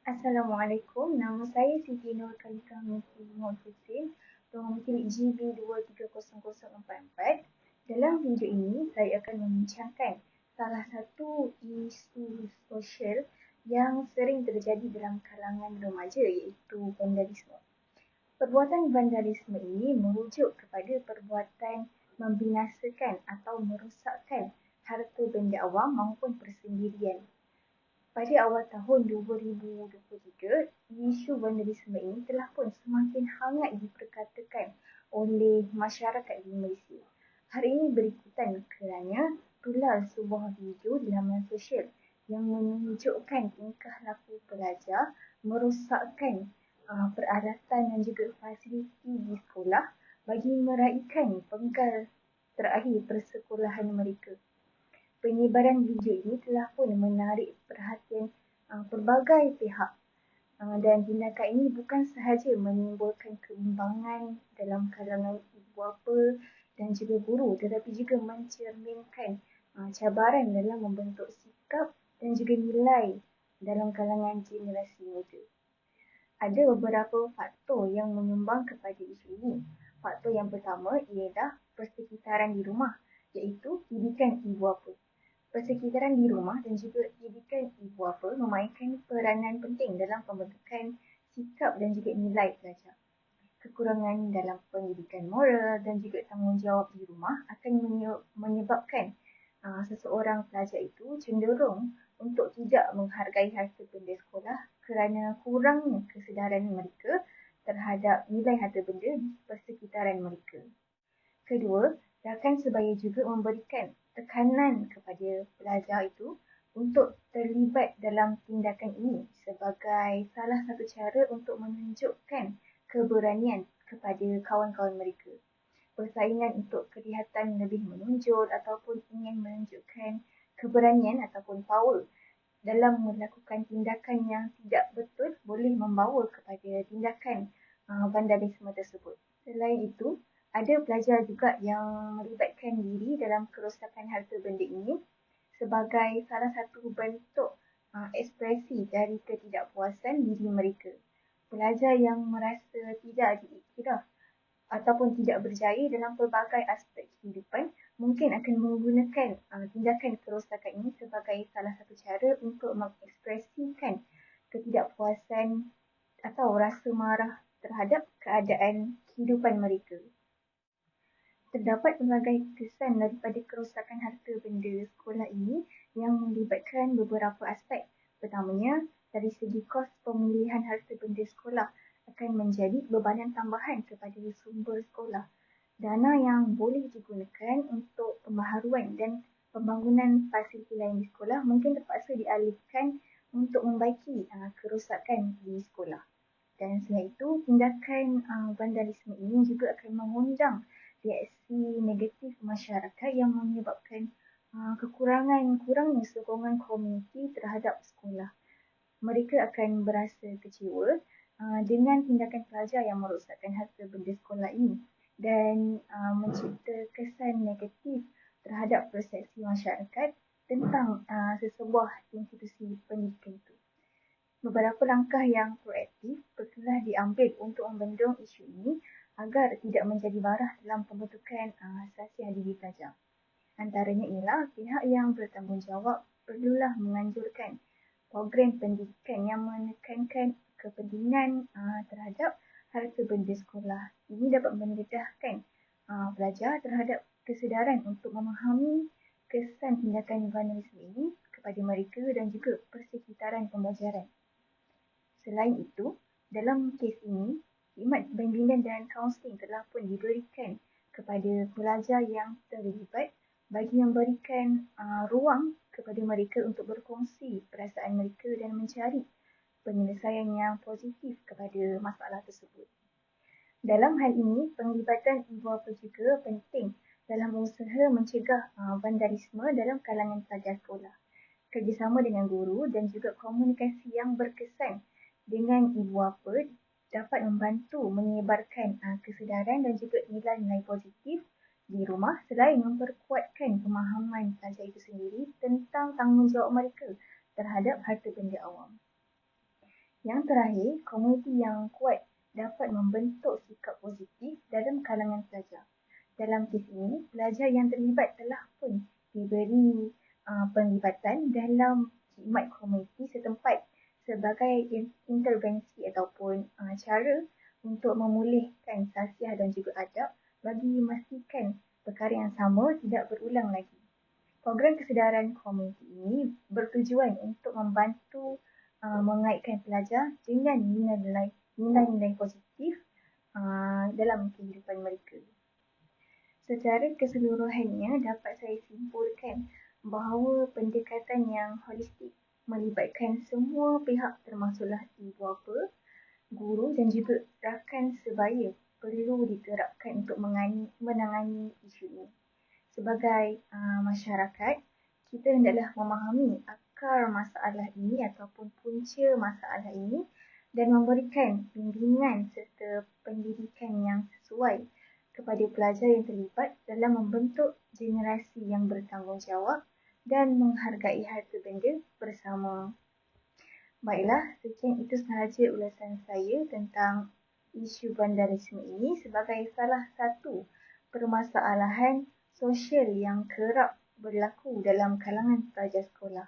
Assalamualaikum, nama saya Siti Nur Khalifah Mufti Muhammad Hussein, pemikir GB 230044. Dalam video ini, saya akan membincangkan salah satu isu sosial yang sering terjadi dalam kalangan remaja iaitu vandalisme. Perbuatan vandalisme ini merujuk kepada perbuatan membinasakan atau merosakkan harta benda awam maupun persendirian. Pada awal tahun 2023, isu vandalisme ini telah pun semakin hangat diperkatakan oleh masyarakat di Malaysia. Hari ini berikutan kerana tular sebuah video di laman sosial yang menunjukkan tingkah laku pelajar merosakkan peralatan dan juga fasiliti di sekolah bagi meraihkan penggal terakhir persekolahan mereka. Penyebaran video ini telah pun menarik perhatian pelbagai pihak dan tindakan ini bukan sahaja menimbulkan kebimbangan dalam kalangan ibu bapa dan juga guru tetapi juga mencerminkan cabaran dalam membentuk sikap dan juga nilai dalam kalangan generasi muda. Ada beberapa faktor yang menyumbang kepada isu ini. Faktor yang pertama ialah persekitaran di rumah iaitu didikan ibu bapa. Persekitaran di rumah dan juga didikan ibu bapa memainkan peranan penting dalam pembentukan sikap dan juga nilai pelajar. Kekurangan dalam pendidikan moral dan juga tanggungjawab di rumah akan menyebabkan seseorang pelajar itu cenderung untuk tidak menghargai harta benda sekolah kerana kurangnya kesedaran mereka terhadap nilai harta benda di persekitaran mereka. Kedua, rakan sebaya juga memberikan tekanan kepada pelajar itu untuk terlibat dalam tindakan ini sebagai salah satu cara untuk menunjukkan keberanian kepada kawan-kawan mereka. Persaingan untuk kelihatan lebih menonjol ataupun ingin menunjukkan keberanian ataupun power dalam melakukan tindakan yang tidak betul boleh membawa kepada tindakan vandalisme tersebut. Selain itu, ada pelajar juga yang melibatkan diri dalam kerosakan harta benda ini sebagai salah satu bentuk ekspresi dari ketidakpuasan diri mereka. Pelajar yang merasa tidak diiktiraf ataupun tidak berjaya dalam pelbagai aspek kehidupan mungkin akan menggunakan tindakan kerosakan ini sebagai salah satu cara untuk mengekspresikan ketidakpuasan atau rasa marah terhadap keadaan kehidupan mereka. Terdapat pelbagai kesan daripada kerosakan harta benda sekolah ini yang melibatkan beberapa aspek. Pertamanya, dari segi kos pemilihan harta benda sekolah akan menjadi bebanan tambahan kepada sumber sekolah. Dana yang boleh digunakan untuk pembaharuan dan pembangunan fasiliti lain di sekolah mungkin terpaksa dialihkan untuk membaiki kerosakan di sekolah. Dan selain itu, tindakan vandalisme ini juga akan mengundang reaksi negatif masyarakat yang menyebabkan kurangnya sokongan komuniti terhadap sekolah. Mereka akan berasa kecewa dengan tindakan pelajar yang merosakkan harta benda sekolah ini dan mencipta kesan negatif terhadap persepsi masyarakat tentang sesebuah institusi pendidikan itu. Beberapa langkah yang proaktif telah diambil untuk membendung isu ini agar tidak menjadi barah dalam pembentukan stasiun didik pelajar. Antaranya ialah pihak yang bertanggungjawab perlulah menganjurkan program pendidikan yang menekankan kepentingan terhadap harta benda sekolah. Ini dapat mendedahkan pelajar terhadap kesedaran untuk memahami kesan tindakan vandalisme ini kepada mereka dan juga persekitaran pembelajaran. Selain itu, dalam kes ini, khidmat bimbingan dan kaunseling telah pun diberikan kepada pelajar yang terlibat bagi memberikan ruang kepada mereka untuk berkongsi perasaan mereka dan mencari penyelesaian yang positif kepada masalah tersebut. Dalam hal ini, penglibatan ibu bapa juga penting dalam usaha mencegah vandalisme dalam kalangan pelajar sekolah. Kerjasama dengan guru dan juga komunikasi yang berkesan dengan ibu bapa dapat membantu menyebarkan kesedaran dan juga nilai-nilai positif di rumah selain memperkuatkan pemahaman pelajar itu sendiri tentang tanggungjawab mereka terhadap harta benda awam. Yang terakhir, komuniti yang kuat dapat membentuk sikap positif dalam kalangan pelajar. Dalam kes ini, pelajar yang terlibat telah pun diberi penglibatan dalam khidmat komuniti setempat sebagai intervensi ataupun cara untuk memulihkan tasiah dan juga adab bagi memastikan perkara yang sama tidak berulang lagi. Program kesedaran komuniti ini bertujuan untuk membantu mengaitkan pelajar dengan nilai-nilai positif dalam kehidupan mereka. Secara keseluruhannya dapat saya simpulkan bahawa pendekatan yang holistik melibatkan semua pihak termasuklah ibu bapa, guru dan juga rakan sebaya perlu diterapkan untuk menangani isu ini. Sebagai masyarakat, kita hendaklah memahami akar masalah ini ataupun punca masalah ini dan memberikan bimbingan serta pendidikan yang sesuai kepada pelajar yang terlibat dalam membentuk generasi yang bertanggungjawab dan menghargai harta benda bersama. Baiklah, sekian itu sahaja ulasan saya tentang isu vandalisme ini sebagai salah satu permasalahan sosial yang kerap berlaku dalam kalangan pelajar sekolah.